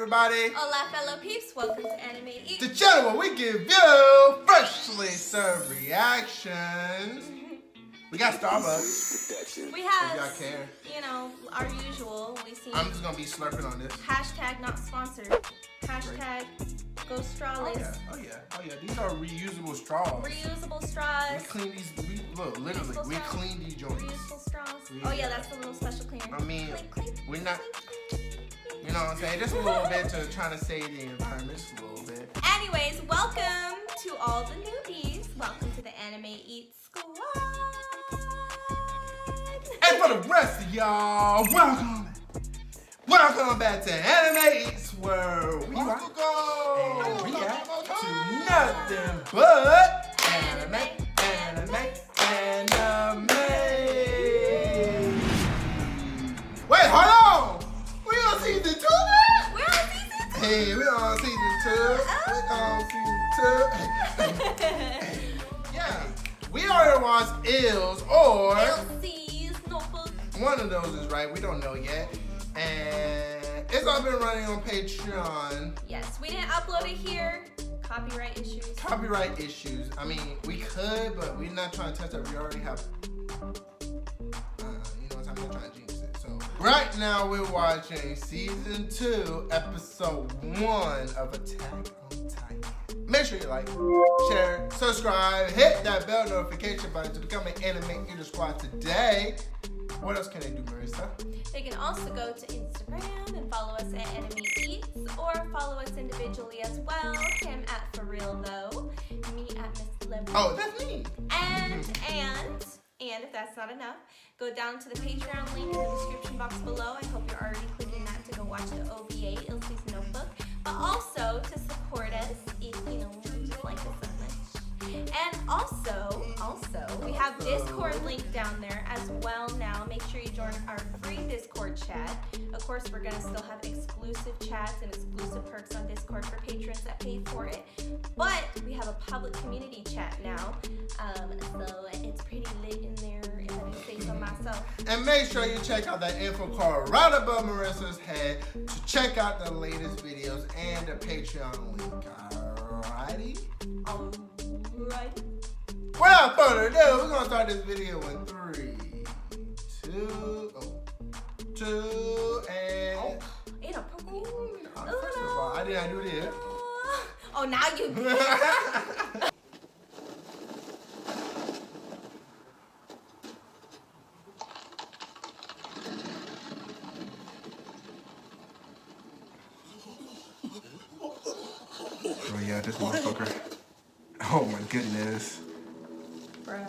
everybody. Hola, fellow peeps. Welcome to Anime Eats. The channel where we give you freshly served reactions. We got Starbucks. We have, if y'all care. you know, our usual. We see. I'm just gonna be slurping on this. Hashtag not sponsored. Hashtag go strawless. Oh yeah. These are reusable straws. Reusable straws. We clean these. Look, literally, we clean these joints. Reusable straws. Oh yeah, that's the little special cleaner. I mean, clean, we're not. You know what I'm saying? Just a little bit to trying to save the environment, just a little bit. Anyways, welcome to all the newbies. Welcome to the Anime Eats Squad. And for the rest of y'all, welcome back to Anime Eats, where we rock and react to nothing but anime. Wait, hold on! We on season 2 now? We're on season 2. Hey, we on season 2. Yeah, we either watch Ilses or Ilses Notebook. one of those is right. We don't know yet. And it's all been running on Patreon. Yes, we didn't upload it here. Copyright issues. Copyright issues. I mean, we could, but we're not trying to touch that. We already have. You know what I'm trying to jinx it. So right now we're watching season 2, episode 1 of Attack on Titan. Make sure you like, share, subscribe, hit that bell notification button to become an Anime Eater Squad today. What else can they do, Marissa? They can also go to Instagram and follow us at Anime Eats, or follow us individually as well. Him at For Real Though, me at Miss Level. Oh, that's me. And if that's not enough, go down to the Patreon link in the description box below. I hope you're already clicking that to go watch the OVA, Ilses Notebook, but also to support us if you just like us so much. And also, we have Discord link down there as well now. Make sure you join our free Discord chat. Of course, we're going to still have exclusive chats and exclusive perks on Discord for patrons that pay for it. But we have a public community chat now. So it's pretty lit in there, if I do say so myself. And make sure you check out that info card right above Marissa's head to check out the latest videos and the Patreon link. Alrighty? Alright. Without further ado, we're gonna start this video in 3, 2, and. Inappropriate. First of all, I didn't do this. Oh, now you. Oh yeah, this motherfucker. Oh my goodness. Bruh.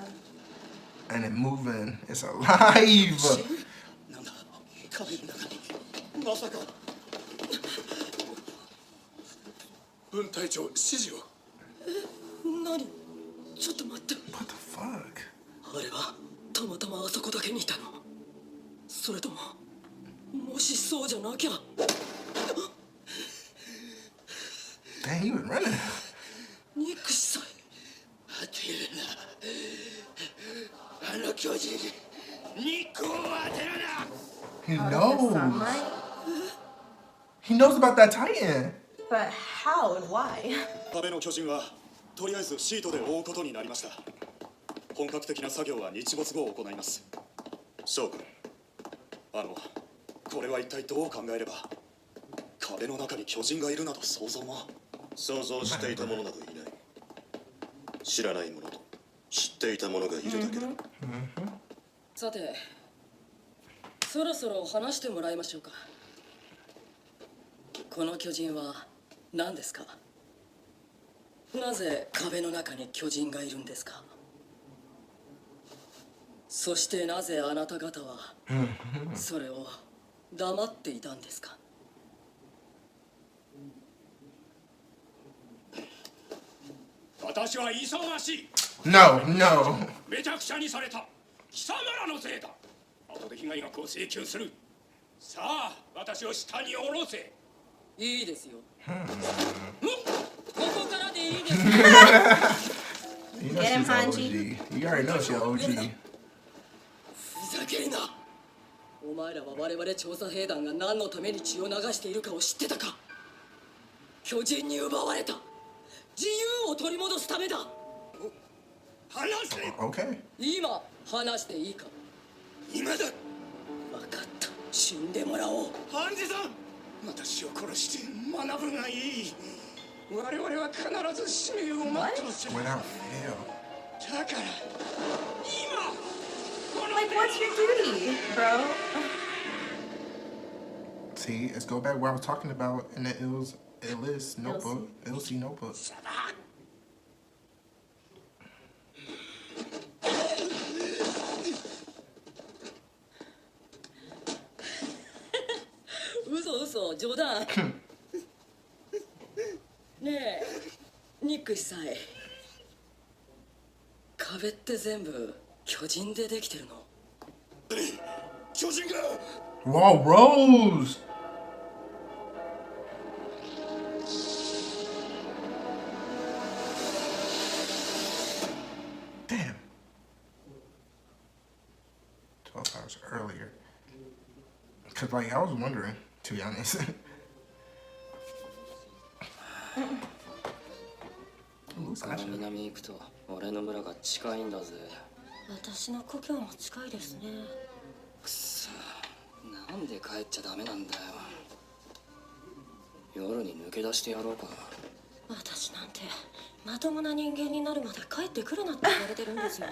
And it moving. It's alive. 分隊長指示を何ちょっと待って What the fuck? あれはたまたまあそこだけにいたのそれとももしそうじゃなきゃ Dang, he was running. 憎しさえ当てるなあの巨人に日光を当てるな He knows. He knows about that Titan. But how and why? 壁の巨人はとりあえずシートで覆うことになりました本格的な作業は日没後行います翔くんこれは一体どう考えれば壁の中に巨人がいるなど想像も想像していた者などいない知らない者と知っていた者がいるだけださてそろそろ話してもらいましょうかこの巨人は何ですかなぜ壁の中に巨人がいるんですかそしてなぜあなた方はそれを黙っていたんですか私は忙しい No. めちゃくちゃにされた貴様らのせいだ後で被害額を請求するさあ私を下に下ろせいいですよここからでいいです You know she's an OG. You already know she's an OG. ふざけるなお前らは我々調査兵団が何のために血を流しているかを知ってたか巨人に奪われた自由を取り戻すためだ。話せ。 Okay. 今話していいか。今だ。分かった、死んでもらおう。ハンジさん、私を殺して学ぶがいい。我々は必ず使命を全うする。 Without fail. だから今この Like, what's your duty, bro? See, let's go back where I was talking about in the Ilses Notebook. Ilses Notebook. 嘘嘘、冗談。ねえ、ニックさえ。壁って全部巨人でできてるの？巨人が。 Whoa, Rose! Damn. 12 hours earlier. Because, like, I was wondering, to be honest. Looks この actually. 南行くと俺の村が近いんだぜ。私の故郷も近いですね。くそ、なんで帰っちゃダメなんだよ。夜に抜け出してやろうか。私なんてまともな人間になるまで帰ってくるなって言われてるんですよ。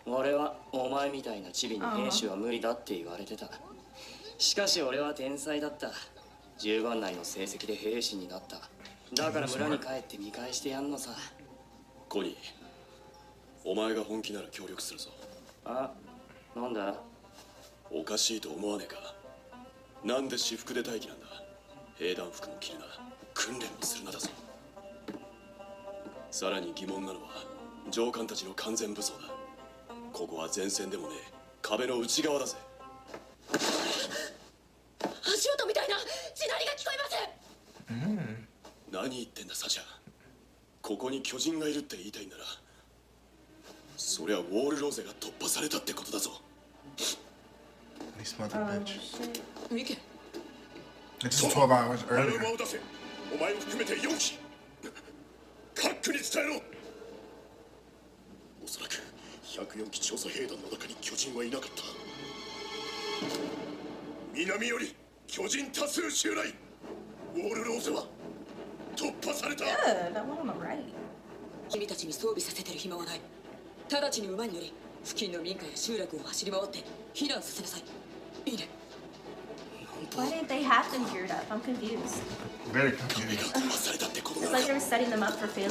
俺はお前みたいなチビに兵士は無理だって言われてた。しかし俺は天才だった。10番内の成績で兵士になった。だから村に帰って見返してやんのさ。コニー、お前が本気なら協力するぞ。あ、なんだ。おかしいと思わねえか。なんで私服で待機なんだ。兵団服も着るな、訓練もするなだぞ。さらに疑問なのは上官たちの完全武装だ。ここは前線でもねえ、壁の内側だぜ。足音みたいな地鳴りが聞こえます。何言ってんだサシャ。ここに巨人がいるって言いたいんなら、そりゃウォールローゼが突破されたってことだぞ。 They smelled the bitch. ミケ、 It's just 12 hours アル earlier. マを出せ。お前を含めて4機。カックに伝えろ。おそらく104機調査兵団の中に巨人はいなかった。南より巨人多数襲来。ウォールローゼは突破された。 Good, I went on the right. 君たちに装備させてる暇はない。直ちに馬に乗り、付近の民家や集落を走り回って避難させなさい。いいね。 Why didn't they have them geared up? I'm confused. Very confusing. 突破されたってことな It's の like か。 they were setting them up for failure.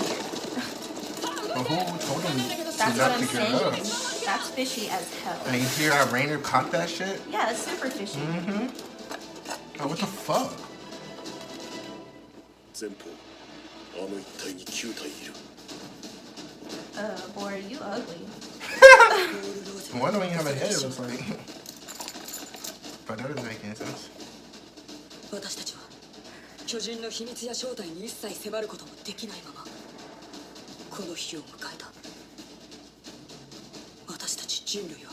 But who told them to That's what not I'm pick it up? saying. That's fishy as hell. And you hear how Rainer caught that shit? Yeah, it's super fishy. Oh, what the fuck? 前方、あの一帯に9体いる。 Boy, you ugly. Why don't you have a head? It looks like. But that doesn't make any sense. 私たちは巨人の秘密や正体に一切迫ることもできないままこの日を迎えた。私たち人類は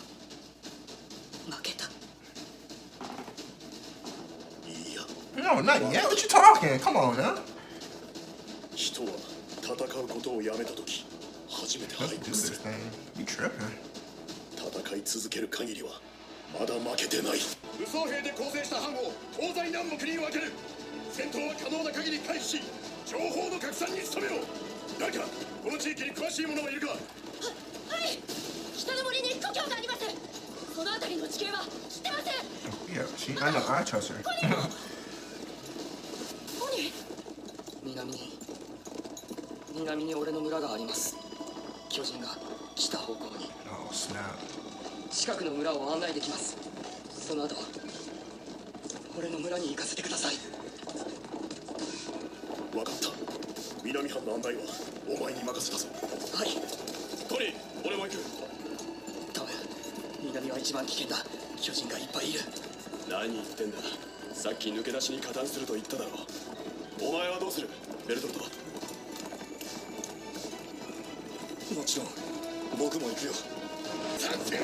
負けた。いいや、 No, not yet. What you talking? Come on now. 人は戦うことをやめたとき、初めて Let's 敗 do 北す this る。 thing. You tripping? 戦い続ける限りはまだ負けてない。武装兵で構成した班を東西南北に分ける。戦闘は可能な限り回避し、情報の拡散に努めろ。誰かこの地域に詳しい者はいるか。はい、北の森に故郷があります。その辺りの地形は知ってます。 Yeah, I know. I trust her. コニー、南に俺の村があります。巨人が来た方向に Oh, snap. 近くの村を案内できます。その後俺の村に行かせてください。分かった。南班の案内はお前に任せたぞ。はい。トニー、俺も行く。多分南は一番危険だ。巨人がいっぱいいる。何言ってんだ。さっき抜け出しに加担すると言っただろう。お前はどうする、ベルトルト。もちろん僕も行くよ。させろ。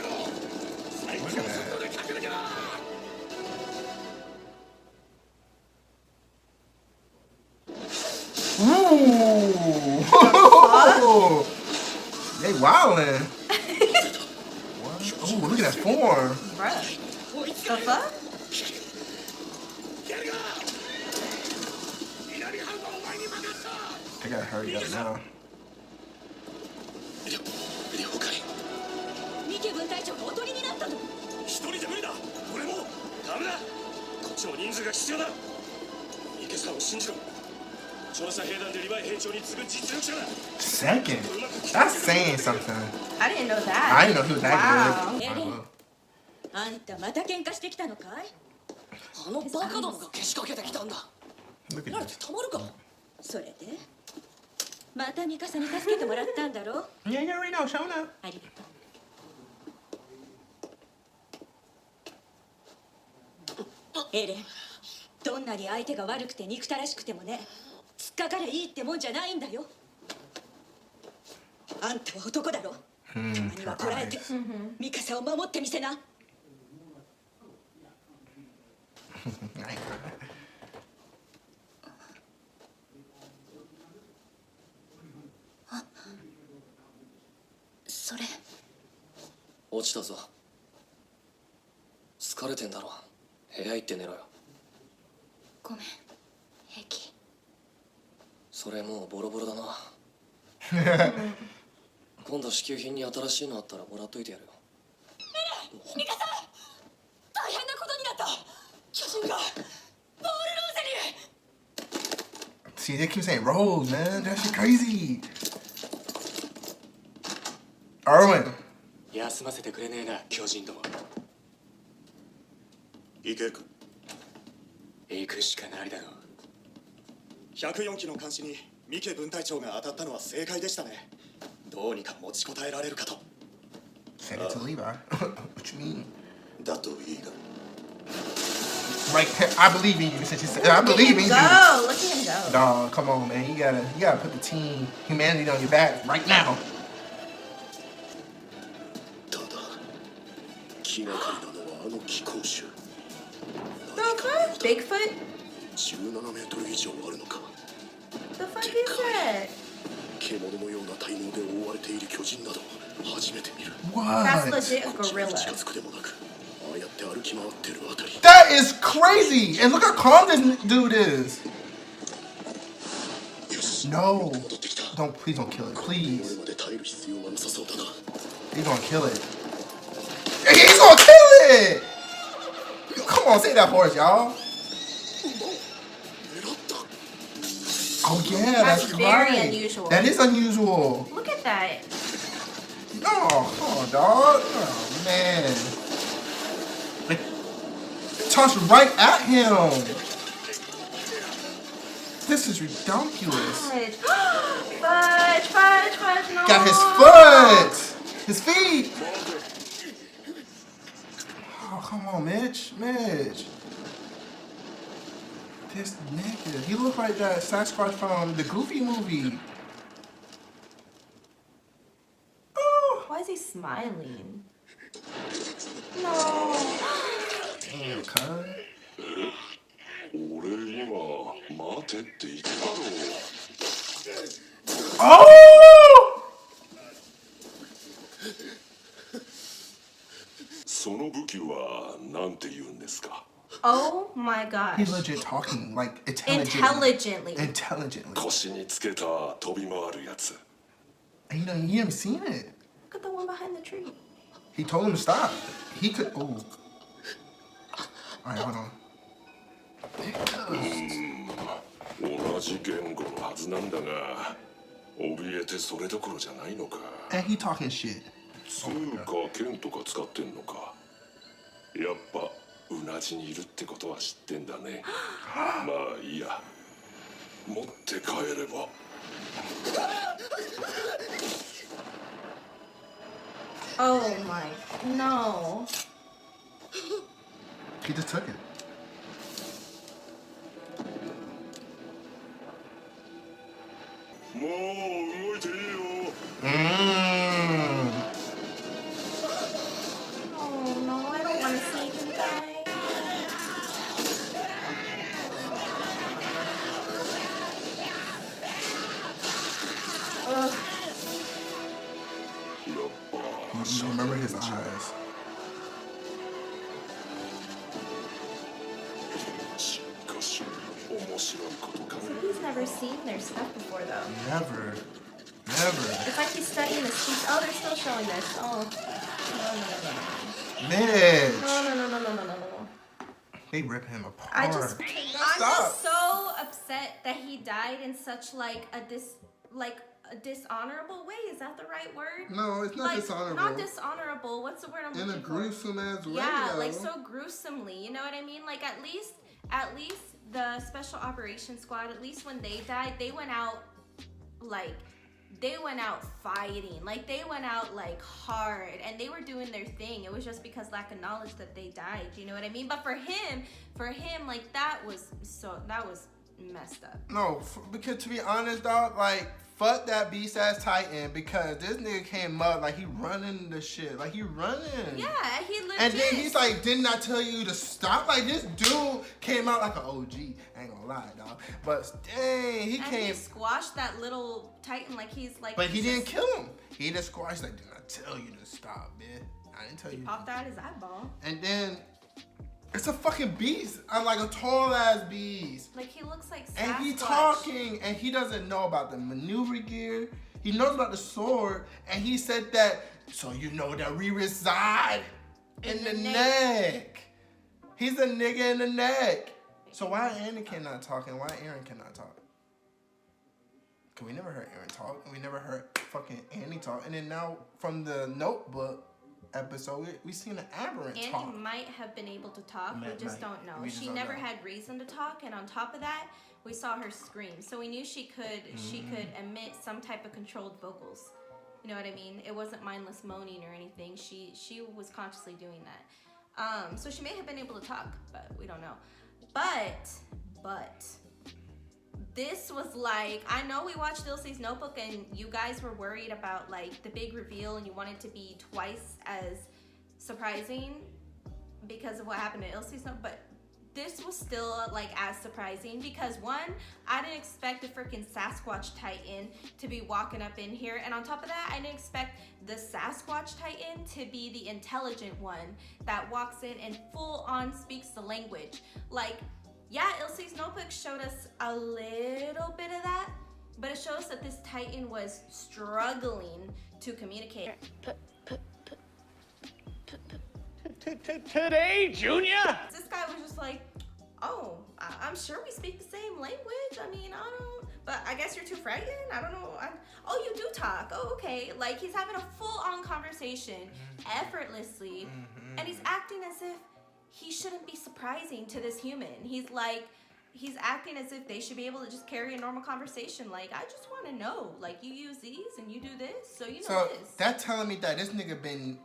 最強速度で駆け抜けろ。Oh! They wildin'. Oh, look at that form. Bruh. The fuck? They gotta hurry up now. 了解。三家分隊長がおとりになったと。一人じゃ無理だ。俺もダメだ。こっちも人数が必要だ。池さんを信じろ。調査兵団でリヴァイ兵長に次ぐ実力者だ。 Second? That's saying something. I didn't know that. I didn't know he was that Wow. good. エレン、あんたまた喧嘩してきたのかい？あのバカどもがけしかけてきたんだ。 Look な at れてたまるか。それでまたミカサに助けてもらったんだろ？ this. Yeah, you already know. Showing up. ありがとう。エレン、どんなに相手が悪くて憎たらしくてもね、突っかかりゃいいってもんじゃないんだよ。あんたは男だろ。たまにはこらえてミカサを守ってみせな。それ落ちたぞ。疲れてんだろ。部屋行って寝ろよ。ごめん、平気。それもうボロボロだな。今度支給品に新しいのあったらもらっといてやるよ。ミカサ、大変なことになった。巨人がボールローゼに。 See, they keep saying Rose, man. That shit crazy. Erwin. 休ませてくれねえな、巨人ども。行けるか。行くしかないだろう。104機の監視に三家分隊長が当たったのは正解でしたね。どうにか持ちこたえられるかと。Send it to Levi. What you mean? だといいが。 Right, I believe in you. Since you said, I believe in you. Go. Look at him go. Dog, come on, man. You gotta put the team humanity on your back right now. ただ、気がかりなのはあの気候種。 The fuck? Bigfoot? 17メートル以上あるのか。 The fuck is that? 獣のような体毛で覆われている巨人など初めて見る。 That's What? legit a gorilla. 近づくでもなく、ああやって歩き回ってるあたり。 That is crazy. And look how calm this dude is. No. Please don't kill it. これ Please. まで耐える必要はなさそうだな。 He's gonna kill it. He's gonna kill it. Come on, say that for us, y'all. Oh yeah, That's that's very right. unusual. That is unusual. Look at that. Oh, come on, dog. Oh man. Like, tossed right at him. This is ridiculous. Fudge. Fudge, no. Got his foot. His feet. Oh, come on, Mitch. This nigga. He looked like that Sasquatch from the Goofy movie. Oh. Why is he smiling? No. Damn, cuz. 俺今待てって言ったろ。 Oh! その武器はなんて言うんですか。 Oh my gosh. He's legit talking like Intelligently. Intelligently. 腰につけた飛び回るやつ。 And you know, he haven't seen it. Look at the one behind the tree. He told him to stop. He could. Oh. Alright, hold on. 同じ言語のはずなんだが、怯えてそれどころじゃないのか。 And he talking shit. つうか剣とか使ってんのか。やっぱうなじにいるってことは知ってんだね。まあいいや。持って帰れば。 Oh my. No. He just took it. Oh no, I don't want to see him die. never seen their stuff before, though. Never. It's like he's studying the speech. Oh, they're still showing this. Oh. Mitch. No. They rip him apart. I'm just so upset that he died in such like a dishonorable way. Is that the right word? No, it's not like, dishonorable. Not dishonorable. What's the word I'm looking for? In a gruesome ass way. Yeah, like so gruesomely. You know what I mean? Like at least the Special Operations Squad, at least when they died, they went out fighting. Like they went out like hard and they were doing their thing. It was just because lack of knowledge that they died. You know what I mean? But for him, like that was messed up. No, because to be honest, dog, like fuck that beast ass Titan, because this nigga came up like he running the shit, like he running. Yeah, he legit. And then he's like, didn't I tell you to stop? Like this dude came out like an OG. I ain't gonna lie, dog. But dang, he squashed that little Titan like he's like. But he didn't kill him. He just squashed. Like, didn't I tell you to stop, man? I didn't tell you. Popped out his eyeball. And then. It's a fucking beast. I'm like a tall ass beast. Like he looks like Sasquatch. And he talking and he doesn't know about the maneuver gear. He knows about the sword and he said that, so you know that we reside in the neck. He's a nigga in the neck. So why Anakin not talking? Why Aaron cannot talk? Cause we never heard Aaron talk. We never heard fucking Annie talk. And then now from the Notebook episode, we seen an aberrant talk. Annie might have been able to talk, we just don't know. She never had reason to talk, and on top of that, we saw her scream. So we knew she could emit some type of controlled vocals. You know what I mean? It wasn't mindless moaning or anything. She was consciously doing that. So she may have been able to talk, but we don't know. But this was like, I know we watched Ilses Notebook and you guys were worried about like the big reveal and you wanted to be twice as surprising because of what happened to Ilses Notebook, but this was still like as surprising because one, I didn't expect the freaking Sasquatch Titan to be walking up in here, and on top of that, I didn't expect the Sasquatch Titan to be the intelligent one that walks in and full on speaks the language. Like, yeah, Ilses Notebook showed us a little bit of that, but it shows that this Titan was struggling to communicate. Today, Junior? This guy was just like, oh, I'm sure we speak the same language. I mean, I don't, but I guess you're too frightened. I don't know. Oh, you do talk. Oh, okay. Like he's having a full-on conversation effortlessly, and he's acting as if he shouldn't be surprising to this human. He's acting as if they should be able to just carry a normal conversation. Like, I just want to know, like, you use these and you do this, so you know this. So that's telling me that this nigga been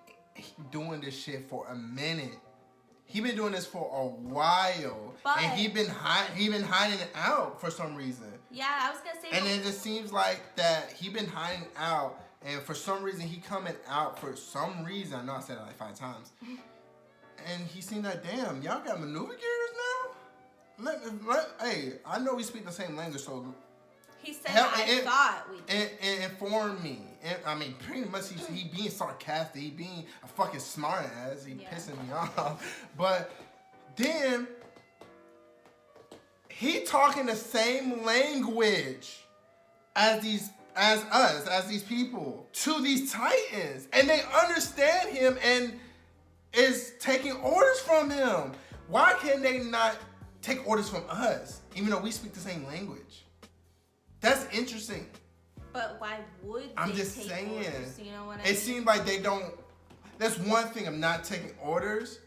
doing this shit for a minute. He been doing this for a while, and he been hiding it out for some reason. Yeah, I was gonna say. And it just seems like that he been hiding out, and for some reason he coming out for some reason. I know I said it like 5 times. And he seen that, damn, y'all got maneuver gears now? Hey, I know we speak the same language, so he said I thought we did. And inform me. And, I mean, pretty much he being sarcastic. He being a fucking smart ass. He pissing me off. But then he talking the same language as these people to these Titans, and they understand him and is taking orders from him. Why can they not take orders from us, even though we speak the same language? That's interesting. But why would I'm they just take saying. orders? You know what I mean? It seems like they don't. That's one thing of not taking orders,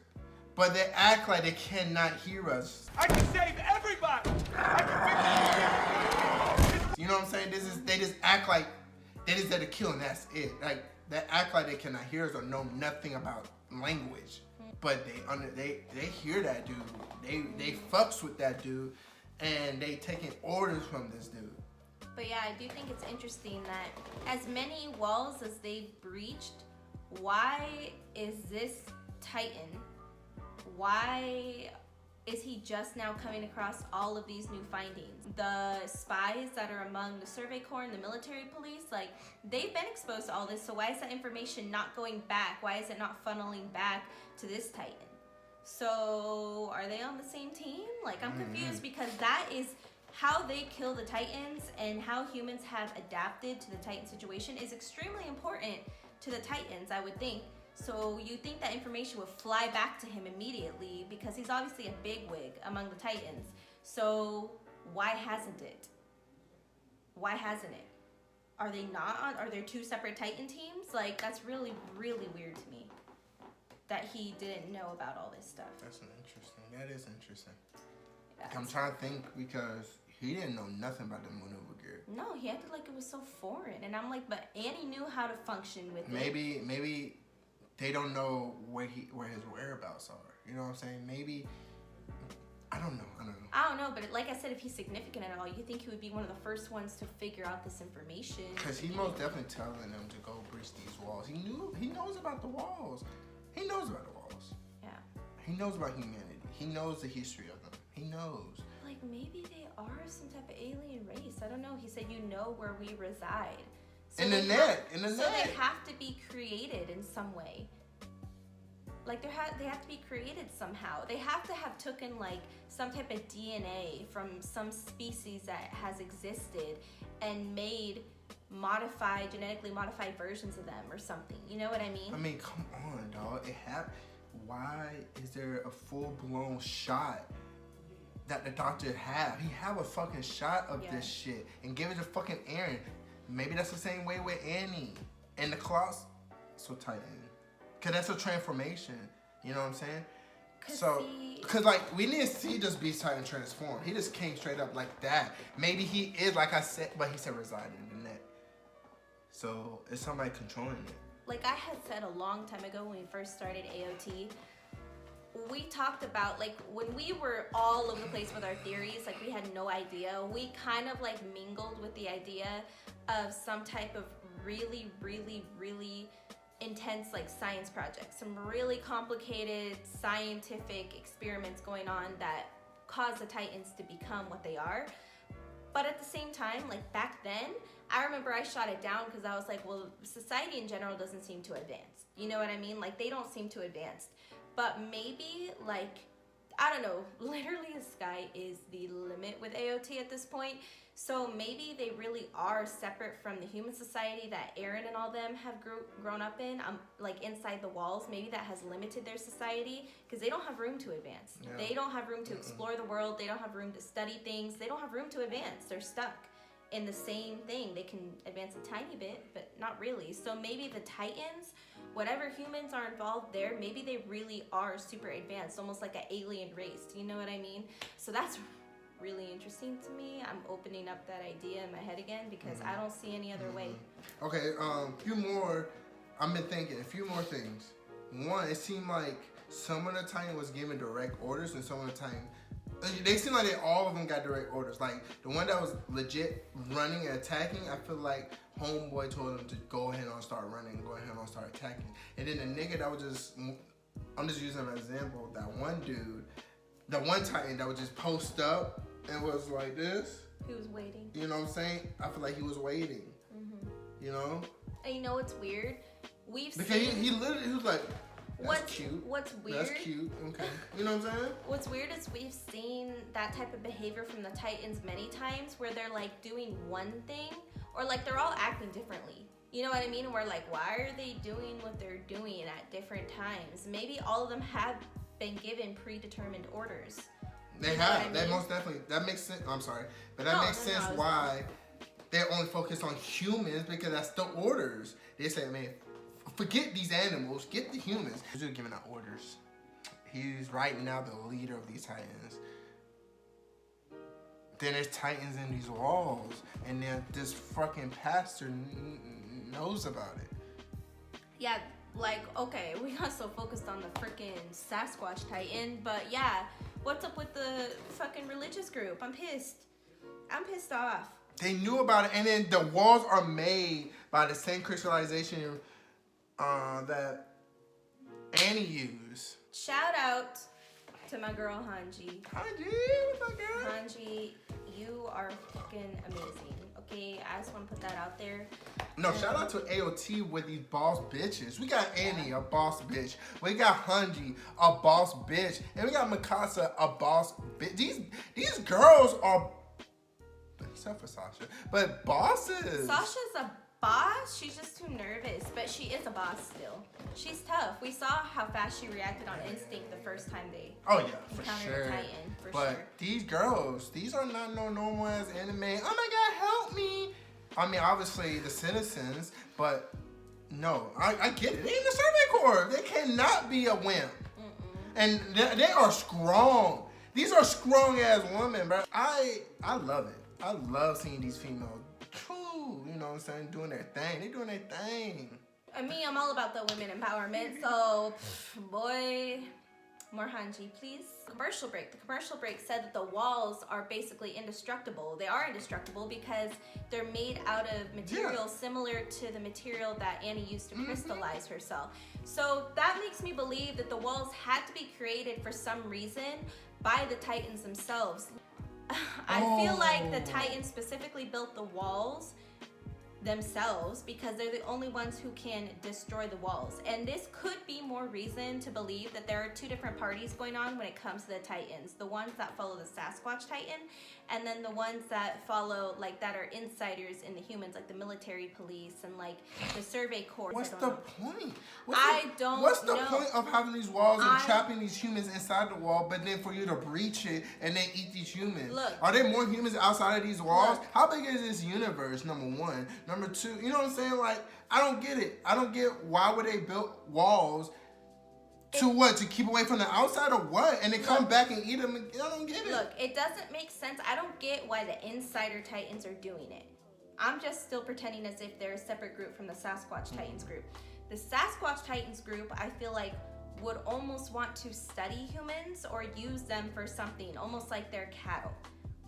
but they act like they cannot hear us. I can save everybody. You know what I'm saying? They just act like they just there to kill and that's it. Like they act like they cannot hear us or know nothing about language, but they hear that dude. They fucks with that dude, and they taking orders from this dude. But yeah, I do think it's interesting that as many walls as they've breached, why is this Titan? Why is he just now coming across all of these new findings? The spies that are among the Survey Corps and the military police, like, they've been exposed to all this, so why is that information not going back? Why is it not funneling back to this Titan? So, are they on the same team? Like, I'm confused because that is how they kill the Titans and how humans have adapted to the Titan situation is extremely important to the Titans, I would think. So you think that information would fly back to him immediately because he's obviously a bigwig among the Titans. So why hasn't it? Why hasn't it? Are they not on? Are there two separate Titan teams? Like, that's really, really weird to me that he didn't know about all this stuff. That's interesting. That is interesting. Yeah, I'm trying to think because he didn't know nothing about the maneuver gear. no, he acted like it was so foreign. And I'm like, but Annie knew how to function with it. Maybe they don't know where his whereabouts are. You know what I'm saying? Maybe I don't know. I don't know, but like I said, if he's significant at all, you think he would be one of the first ones to figure out this information. Because he most definitely telling them to go breach these walls. He knows about the walls. He knows about the walls. Yeah. He knows about humanity. He knows the history of them. He knows. Like, maybe they are some type of alien race. I don't know. He said, you know where we reside. So In they the net. they have to be created in some way. Like, they have to be created somehow. They have to have taken, like, some type of DNA from some species that has existed and made genetically modified versions of them or something. You know what I mean? I mean, come on, dog. Why is there a full-blown shot that the doctor have? He have a fucking shot of this shit and give it to fucking Aaron. Maybe that's the same way with Annie and the claws. So Titan. Cause that's a transformation. You know what I'm saying? Cause like we didn't see this Beast Titan transform. He just came straight up like that. Maybe he is like I said, but he said resided in the net. So it's somebody controlling it. Like I had said a long time ago when we first started AOT, we talked about, like, when we were all over the place with our theories, like we had no idea. We kind of like mingled with the idea of some type of really, really, really intense like science projects, some really complicated scientific experiments going on that cause the Titans to become what they are. But at the same time, like back then, I remember I shot it down because I was like, well, society in general doesn't seem to advance. You know what I mean? Like they don't seem to advance. But maybe, like, I don't know, literally the sky is the limit with AOT at this point. So maybe they really are separate from the human society that Aaron and all them have grown up in, like inside the walls. Maybe that has limited their society because they don't have room to advance. Yeah. They don't have room to explore the world. They don't have room to study things. They don't have room to advance. They're stuck in the same thing. They can advance a tiny bit, but not really. So maybe the Titans, whatever humans are involved there, maybe they really are super advanced, almost like an alien race. Do you know what I mean? So that's really interesting to me. I'm opening up that idea in my head again because I don't see any other way. Okay, few more. I've been thinking a few more things. One, it seemed like some of the time was given direct orders, and some of the time they seem like all of them got direct orders. Like the one that was legit running and attacking, I feel like Homeboy told him to go ahead and start running, go ahead and start attacking. And then the nigga that was just, I'm just using an example, that one dude, the one Titan that would just post up and was like this. He was waiting. You know what I'm saying? I feel like he was waiting. You know? And you know what's weird? Because he literally, he was like, that's cute. What's weird? That's cute. Okay. You know what I'm saying? What's weird is we've seen that type of behavior from the Titans many times where they're like doing one thing or like they're all acting differently. You know what I mean? And we're like, why are they doing what they're doing at different times? Maybe all of them have been given predetermined orders. They have. That most definitely. That makes sense. I'm sorry. But that makes sense why they're only focused on humans because that's the orders. They say, man, forget these animals, get the humans. He's just giving out orders. He's right now the leader of these Titans. Then there's Titans in these walls, and then this fucking pastor knows about it. Yeah, like, okay, we got so focused on the freaking Sasquatch Titan, but yeah, what's up with the fucking religious group? I'm pissed. I'm pissed off. They knew about it, and then the walls are made by the same crystallization that Annie used. Shout out to my girl Hanji. Hanji, what's up, girl? Hanji, you are fucking amazing. Okay, I just want to put that out there. No, shout out to AOT with these boss bitches. We got Annie, a boss bitch. We got Hanji, a boss bitch. And we got Mikasa, a boss bitch. These girls are except for Sasha. But bosses. Sasha's a boss. She's just too nervous, but she is a boss still. She's tough. We saw how fast she reacted on instinct the first time they Oh yeah, for encountered sure. a Titan. For But sure. these girls, these are not no normal ass anime. Oh my god, help me! I mean, obviously the citizens, but no, I get it. They in the Survey Corps. They cannot be a wimp. And they are strong. These are strong ass women, bro. I love it. I love seeing these females, you know what I'm saying, doing their thing. They doing their thing. I mean, I'm all about the women empowerment, so boy, more Hanji, please. Commercial break. The commercial break said that the walls are basically indestructible. They are indestructible because they're made out of material similar to the material that Annie used to crystallize herself. So that makes me believe that the walls had to be created for some reason by the Titans themselves. I feel like the Titans specifically built the walls themselves because they're the only ones who can destroy the walls. And this could be more reason to believe that there are two different parties going on when it comes to the Titans. The ones that follow the Sasquatch Titan, and then the ones that follow, like, that are insiders in the humans, like the military police and like the Survey Corps. What's the point? don't What's the know. point of having these walls and trapping these humans inside the wall, but then for you to breach it and then eat these humans? Look. Are there more humans outside of these walls? Look. How big is this universe, number one? Number two, you know what I'm saying? Like, I don't get it. I don't get why would they build walls to what? To keep away from the outside or what? And then come back and eat them? I don't get it. Look, it doesn't make sense. I don't get why the Insider Titans are doing it. I'm just still pretending as if they're a separate group from the Sasquatch Titans group. The Sasquatch Titans group, I feel like, would almost want to study humans or use them for something, almost like they're cattle.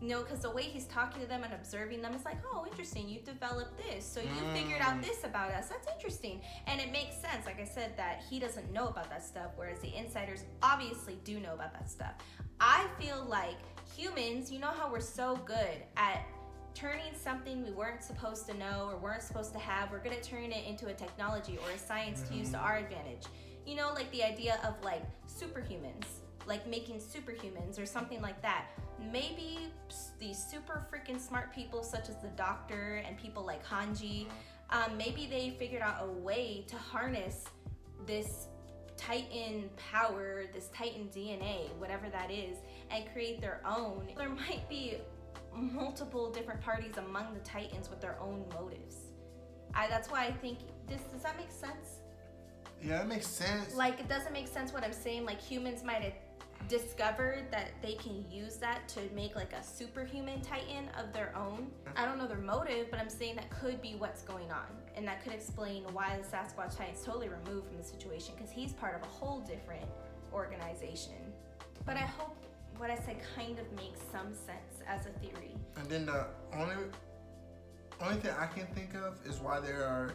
You know, because the way he's talking to them and observing them is like, oh, interesting, you developed this. So you figured out this about us. That's interesting. And it makes sense, like I said, that he doesn't know about that stuff, whereas the insiders obviously do know about that stuff. I feel like humans, you know how we're so good at turning something we weren't supposed to know or weren't supposed to have, we're good at turning it into a technology or a science to use to our advantage. You know, like the idea of like superhumans, like making superhumans or something like that. Maybe these super freaking smart people such as the Doctor and people like Hanji, maybe they figured out a way to harness this Titan power, this Titan DNA, whatever that is, and create their own. There might be multiple different parties among the Titans with their own motives. That's why I think does that make sense? Yeah, that makes sense. Like, it doesn't make sense what I'm saying. Like, humans might have discovered that they can use that to make like a superhuman Titan of their own. I don't know their motive, but I'm saying that could be what's going on, and that could explain why the Sasquatch Titan's totally removed from the situation, because he's part of a whole different organization. But I hope what I said kind of makes some sense as a theory. And then the only thing I can think of is why there are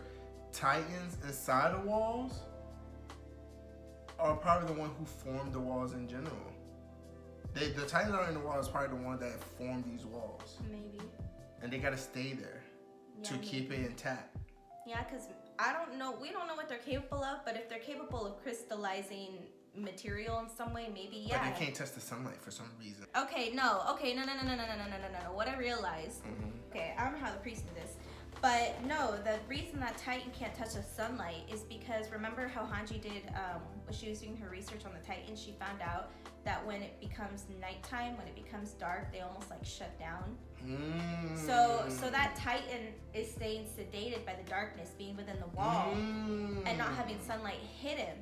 Titans inside the walls are probably the one who formed the walls in general. The Titans are in the walls, probably the one that formed these walls. Maybe. And they gotta stay there to keep it intact. Yeah, because we don't know what they're capable of, but if they're capable of crystallizing material in some way, maybe, yeah. But they can't touch the sunlight for some reason. No. What I realized, okay, I don't know how the priest did this, but no, the reason that Titan can't touch the sunlight is because, remember how Hanji did, when she was doing her research on the Titan, she found out that when it becomes nighttime, when it becomes dark, they almost like shut down. So that Titan is staying sedated by the darkness, being within the wall, and not having sunlight hit him.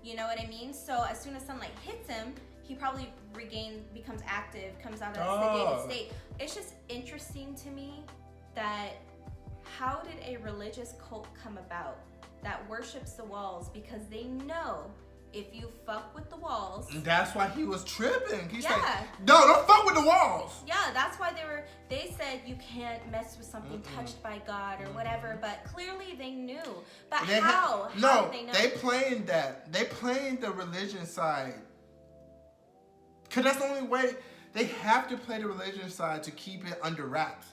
You know what I mean? So as soon as sunlight hits him, he probably becomes active, comes out of a sedated state. It's just interesting to me that how did a religious cult come about that worships the walls? Because they know if you fuck with the walls. That's why he was tripping. He's like, Yeah. no, don't fuck with the walls. Yeah, that's why they said you can't mess with something touched by God or whatever, but clearly they knew. But how? How did they know? They playing that. They playing the religion side. Cause that's the only way. They have to play the religion side to keep it under wraps.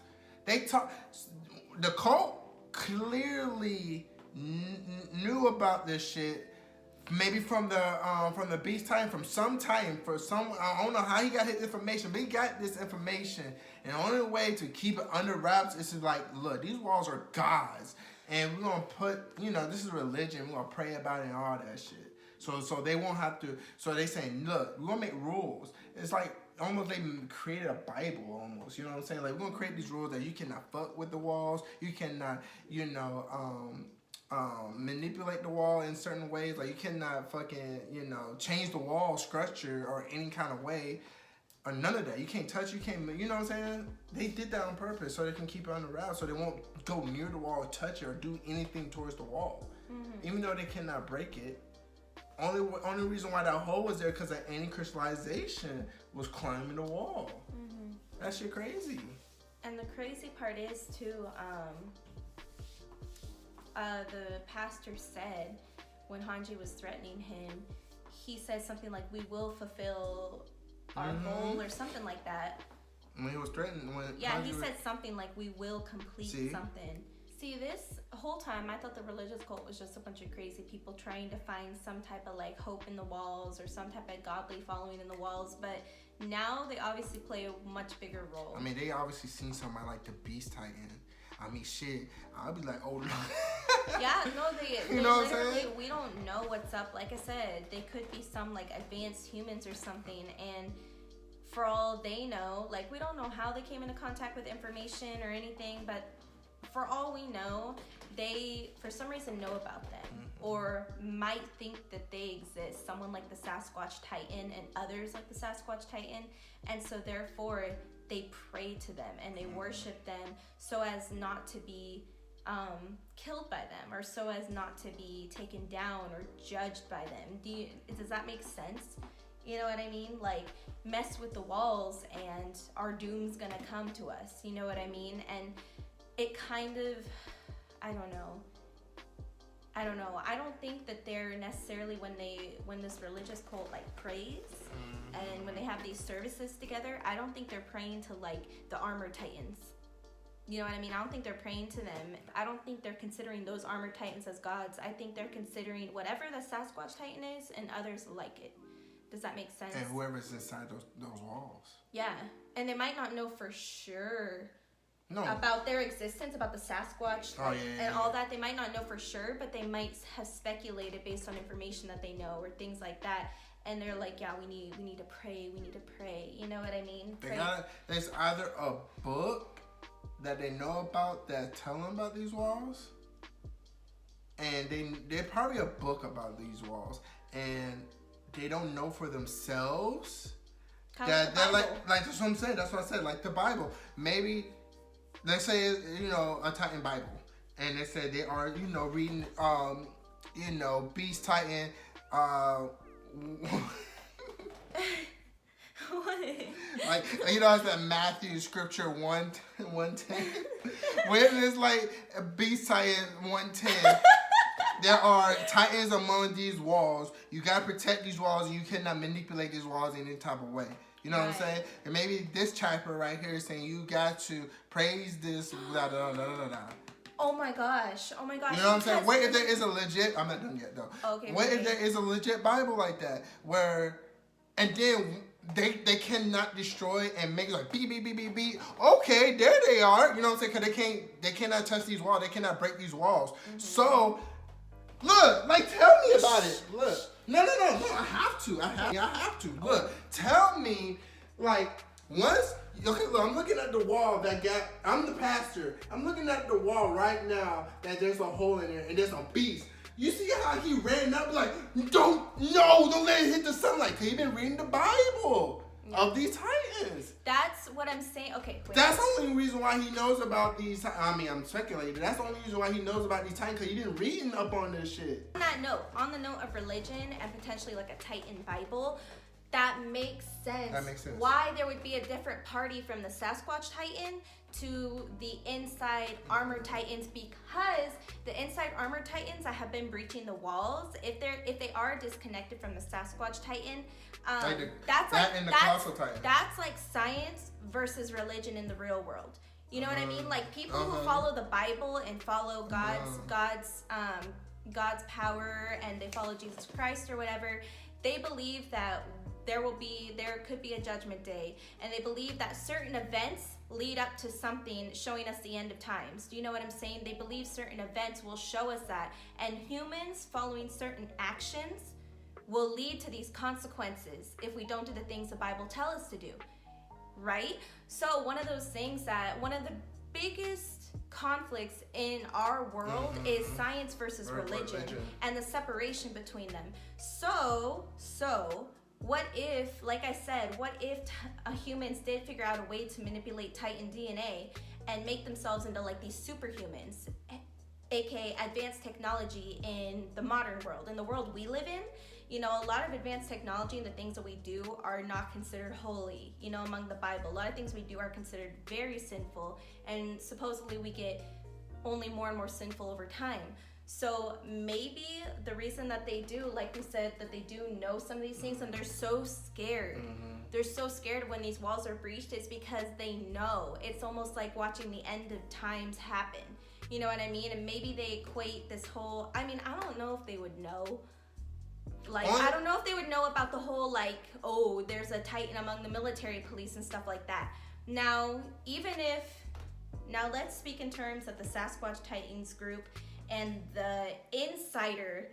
The cult clearly knew about this shit maybe from the Beast Titan, from some Titan, I don't know how he got his information, but he got this information, and the only way to keep it under wraps is to like, look, these walls are gods, and we're gonna put, this is religion, we're gonna pray about it and all that shit. So they won't have to. So they saying, look, we're gonna make rules. It's like almost they created a Bible almost. You know what I'm saying? Like, we're gonna create these rules that you cannot fuck with the walls. You cannot, manipulate the wall in certain ways. Like, you cannot fucking, change the wall structure or any kind of way. Or none of that. You can't touch. You can't. You know what I'm saying? They did that on purpose so they can keep it on the route, so they won't go near the wall or touch it or do anything towards the wall, even though they cannot break it. Only reason why that hole was there because of anti-crystallization was climbing the wall. That shit crazy. And the crazy part is too, the pastor said when Hanji was threatening him, he said something like, "We will fulfill our goal," or something like that. When he was threatening, he said something like, "We will complete something." See, this whole time, I thought the religious cult was just a bunch of crazy people trying to find some type of like hope in the walls or some type of godly following in the walls. But now they obviously play a much bigger role. I mean, they obviously seen somebody like the Beast Titan. I mean, shit, I'll be like, oh, no. Yeah, no, they you know what I'm literally, saying? we don't know what's up. Like I said, they could be some like advanced humans or something, and for all they know, like, we don't know how they came into contact with information or anything, but for all we know, they, for some reason, know about them or might think that they exist. Someone like the Sasquatch Titan and others like the Sasquatch Titan. And so therefore, they pray to them and they worship them so as not to be killed by them or so as not to be taken down or judged by them. Does that make sense? You know what I mean? Like, mess with the walls and our doom's gonna come to us. You know what I mean? And it kind of, I don't know. I don't think that they're necessarily, when this religious cult like prays and when they have these services together, I don't think they're praying to like the armored titans. You know what I mean? I don't think they're praying to them. I don't think they're considering those armored titans as gods. I think they're considering whatever the Sasquatch Titan is and others like it. Does that make sense? And whoever's inside those walls. Yeah. And they might not know for sure about their existence, about the Sasquatch and all that. They might not know for sure, but they might have speculated based on information that they know or things like that. And they're like, yeah, we need to pray. We need to pray. You know what I mean? There's either a book that they know about that tell them about these walls, and they're probably a book about these walls, and they don't know for themselves. They're like that's what I'm saying. That's what I said. Like the Bible, maybe. They say, a Titan Bible. And they say they are, reading, Beast Titan, What? Like, it's that Matthew scripture 110. When it's like Beast Titan 110, there are Titans among these walls. You gotta protect these walls, and you cannot manipulate these walls in any type of way. You know what I'm saying? And maybe this chapter right here is saying you got to praise this, blah, blah, blah, blah, blah. Oh my gosh. You know what I'm saying? What if there is a legit, I'm not done yet though. Okay. What if there is a legit Bible like that where, and then they cannot destroy and make it like beep, beep, beep, beep, beep. Okay, there they are. You know what I'm saying? Because they cannot touch these walls. They cannot break these walls. So, look, like, tell me about it. Look. No, I have to. Look, tell me, like, once, okay, look, I'm looking at the wall I'm the pastor. I'm looking at the wall right now that there's a hole in there and there's a beast. You see how he ran up like, don't let it hit the sunlight, because he's been reading the Bible of these Titans. That's what I'm saying. Okay, wait. That's the only reason why he knows about these. I mean, I'm speculating. That's the only reason why he knows about these Titans, because he's been reading up on this shit. On the note of religion and potentially like a Titan Bible, that makes sense. That makes sense. Why there would be a different party from the Sasquatch Titan to the inside armored Titans, because the inside armored Titans have been breaching the walls. If they are disconnected from the Sasquatch Titan, that's like science versus religion in the real world. You know what I mean? Like people who follow the Bible and follow God's God's power and they follow Jesus Christ or whatever, they believe that there could be a judgment day, and they believe that certain events lead up to something showing us the end of times. Do you know what I'm saying? They believe certain events will show us that, and humans following certain actions will lead to these consequences if we don't do the things the Bible tells us to do, right? So one of those things that one of the biggest conflicts in our world is science versus religion and the separation between them. So what if, like I said, what if humans did figure out a way to manipulate Titan DNA and make themselves into like these superhumans, aka advanced technology in the modern world, in the world we live in? You know, a lot of advanced technology and the things that we do are not considered holy, you know, among the Bible. A lot of things we do are considered very sinful, and supposedly we get only more and more sinful over time. So maybe the reason that they do, like we said, that they do know some of these things and they're so scared. They're so scared when these walls are breached is because they know. It's almost like watching the end of times happen. You know what I mean? And maybe they equate this whole, I mean, I don't know if they would know. Like, I don't know if they would know about the whole, like, oh, there's a Titan among the military police and stuff like that. Now, now let's speak in terms of the Sasquatch Titans group and the insider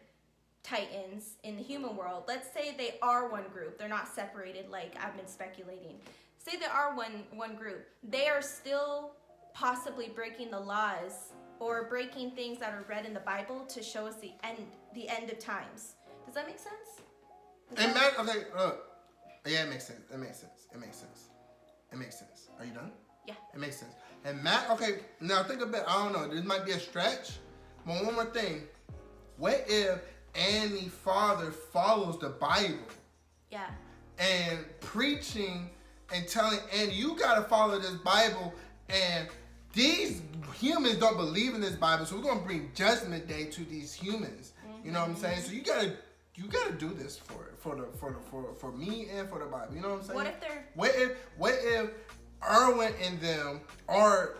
Titans in the human world. Let's say they are one group. They're not separated like I've been speculating. Say they are one group. They are still possibly breaking the laws or breaking things that are read in the Bible to show us the end of times. Does that make sense? Okay, look. Yeah, it makes sense. It makes sense. Are you done? Yeah. It makes sense. And Matt, okay, now think about, I don't know, this might be a stretch, but one more thing. What if Annie's father follows the Bible? Yeah. And preaching and telling Annie, you gotta follow this Bible, and these humans don't believe in this Bible, so we're gonna bring Judgment Day to these humans. You know what I'm saying? So you gotta do this for me and for the Bible. You know what I'm saying? What if Erwin and them are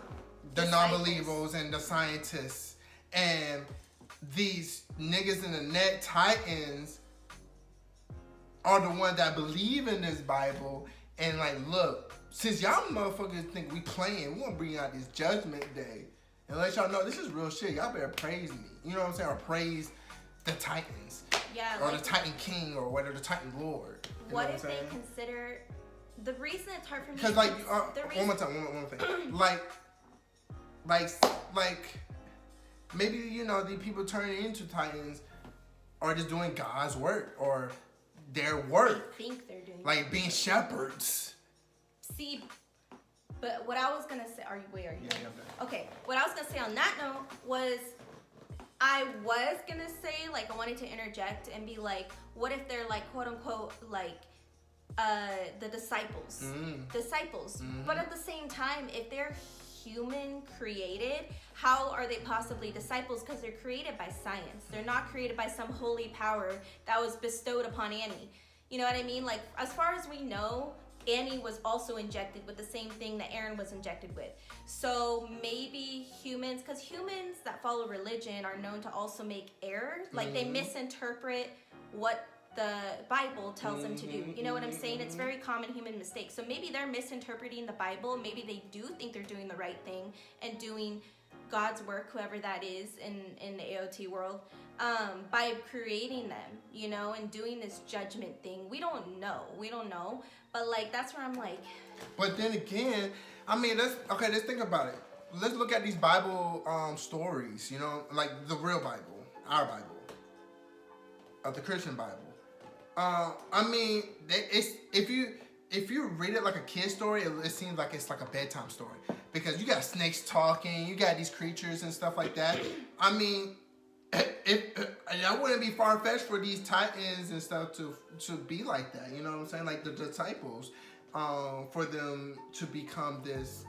the non-believers and the scientists, and these niggas in the net Titans are the ones that believe in this Bible, and like, look, since y'all motherfuckers think we playing, we're gonna bring out this Judgment Day and let y'all know this is real shit. Y'all better praise me. You know what I'm saying? Or praise the Titans. Yeah. Or like, the Titan King, or whatever, the Titan Lord. What if they consider the reason it's hard for me? Because like, one more thing. like, maybe, you know, the people turning into Titans are just doing God's work or their work. They think they're doing like being shepherds. See, but what I was gonna say, are you? Yeah, okay. What I was gonna say on that note was, I was gonna say, like, I wanted to interject and be like, what if they're like, quote unquote, like, the disciples. But at the same time, if they're human created, how are they possibly disciples? Because they're created by science. They're not created by some holy power that was bestowed upon Annie. You know what I mean? Like, as far as we know, Annie was also injected with the same thing that Aaron was injected with. So maybe humans, because humans that follow religion are known to also make error. Like, they misinterpret what the Bible tells them to do. You know what I'm saying? It's very common human mistake. So maybe they're misinterpreting the Bible. Maybe they do think they're doing the right thing and doing God's work, whoever that is in the AOT world, by creating them, you know, and doing this judgment thing. We don't know. But like, that's where I'm like. But then again, I mean, let's think about it. Let's look at these Bible stories, you know, like the real Bible, our Bible, the Christian Bible. I mean, if you read it like a kid story, it seems like it's like a bedtime story, because you got snakes talking, you got these creatures and stuff like that. I mean, that wouldn't be far-fetched for these Titans and stuff to be like that. You know what I'm saying? Like the disciples, for them to become this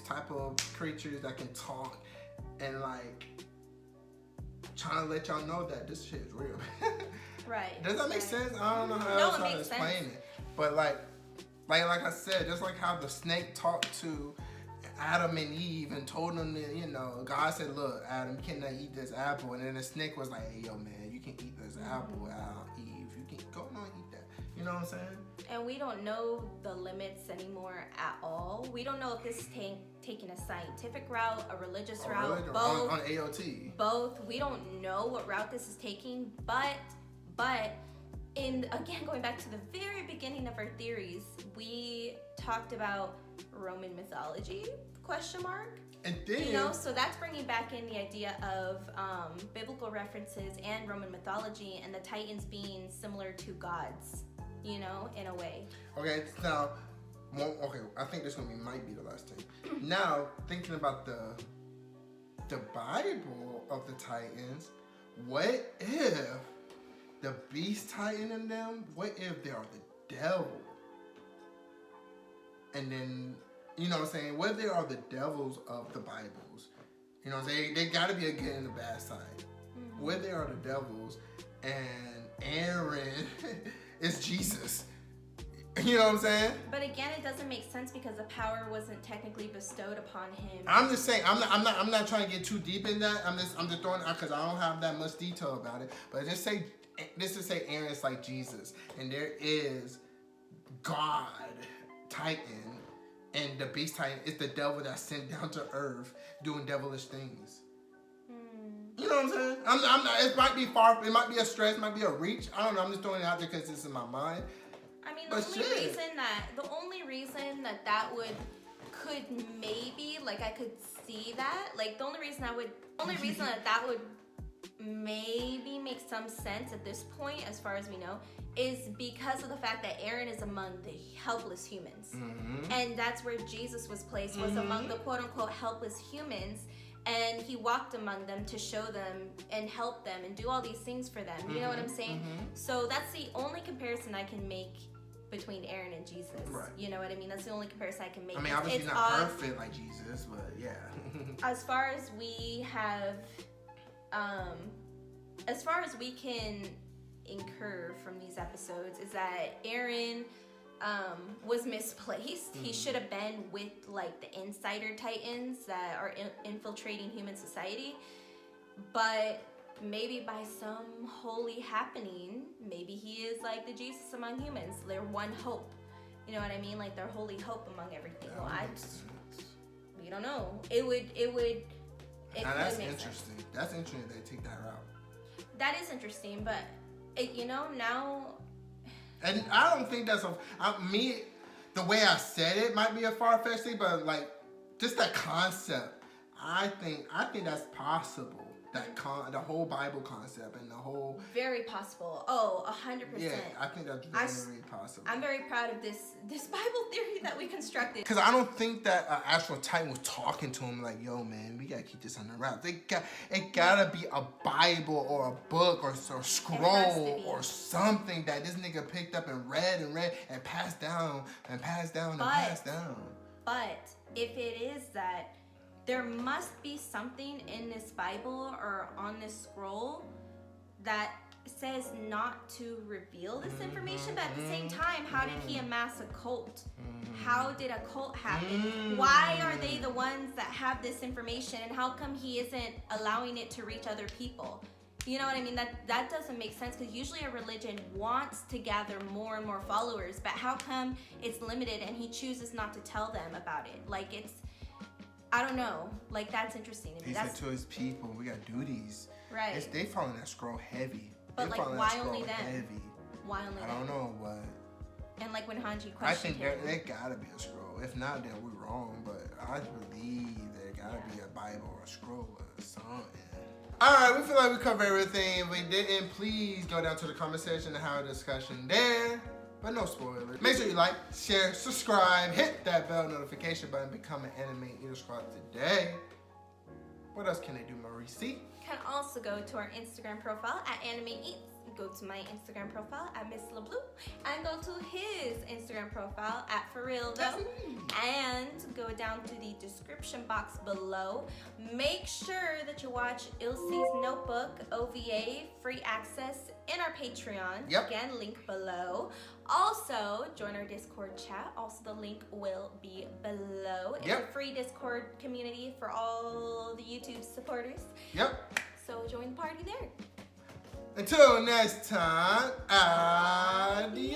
type of creatures that can talk and like trying to let y'all know that this shit is real. Right. Does that make sense? I don't know how else to explain it. But like I said, just like how the snake talked to Adam and Eve and told them that, you know, God said, look, Adam, you cannot eat this apple. And then the snake was like, hey, yo, man, you can eat this apple, Eve. You can go on and eat that. You know what I'm saying? And we don't know the limits anymore at all. We don't know if this is taking a scientific route, a religious route, both. On AOT. Both. We don't know what route this is taking, but again, going back to the very beginning of our theories, we talked about Roman mythology, ? And then, you know, so that's bringing back in the idea of biblical references and Roman mythology and the Titans being similar to gods, you know, in a way. Okay, now, I think this might be the last thing. Now, thinking about the Bible of the Titans, what if the Beast Titan in them, what if they are the devil? And then, you know what I'm saying, what if they are the devils of the Bibles? You know what I'm saying? They gotta be a good and a bad side. Mm-hmm. What if they are the devils and Aaron is Jesus? You know what I'm saying? But again, it doesn't make sense because the power wasn't technically bestowed upon him. I'm just saying, I'm not trying to get too deep in that. I'm just throwing it out because I don't have that much detail about it. But just say Aaron is like Jesus, and there is God Titan, and the Beast Titan is the devil that's sent down to Earth doing devilish things. You know what I'm saying? I'm not. It might be far. It might be a stretch. It might be a reach. I don't know. I'm just throwing it out there because it's in my mind. I mean, the only reason that could maybe, like, I could see that, like, the only reason that would maybe make some sense at this point, as far as we know, is because of the fact that Aaron is among the helpless humans. Mm-hmm. And that's where Jesus was placed, was among the quote-unquote helpless humans. And he walked among them to show them and help them and do all these things for them. You know what I'm saying? Mm-hmm. So that's the only comparison I can make between Aaron and Jesus. Right. You know what I mean? That's the only comparison I can make. I mean, obviously it's not perfect like Jesus, but yeah. As far as we have, as far as we can incur from these episodes, is that Aaron was misplaced. He should have been with, like, the insider titans that are infiltrating human society, but maybe by some holy happening, maybe he is like the Jesus among humans, their one hope. You know what I mean? Like their holy hope among everything. Well, we don't know. It would. Now that's interesting. Sense. That's interesting that they take that route. That is interesting, but now. And I don't think that's the way I said it might be a far-fetched thing, but like just that concept, I think that's possible. The whole Bible concept and the whole... Very possible. Oh, 100%. Yeah, I think that's very possible. I'm very proud of this Bible theory that we constructed. Because I don't think that an actual Titan was talking to him like, yo, man, we got to keep this on the route. It got to be a Bible or a book or scroll or something that this nigga picked up and read and passed down and passed down. But if it is that, there must be something in this Bible or on this scroll that says not to reveal this information, but at the same time, how did he amass a cult? How did a cult happen? Why are they the ones that have this information, and how come he isn't allowing it to reach other people? You know what I mean? That doesn't make sense, because usually a religion wants to gather more and more followers, but how come it's limited and he chooses not to tell them about it? Like, I don't know. Like, that's interesting to me. He said to his people, we got duties. Right. They following that scroll heavy. But, like, why only them? Heavy. Why only them? I don't know, but... And, like, when Hanji questioned I think him... there gotta be a scroll. If not, then we're wrong. But I believe there gotta be a Bible or a scroll or something. Alright, we feel like we covered everything. If we didn't, please go down to the comment section and have a discussion there. But no spoilers. Make sure you like, share, subscribe, hit that bell notification button, become an Anime Eater Squad today. What else can they do, Maurice? Can also go to our Instagram profile at Anime Eats. go to my Instagram profile at Miss LeBlue and go to his Instagram profile at For Real Though, and go down to the description box below. Make sure that you watch Ilses Notebook OVA free access in our Patreon. Yep. Again, link below. Also, join our Discord chat. Also, the link will be below. It's Yep. a free Discord community for all the YouTube supporters. Yep. So join the party there. Until next time, adios.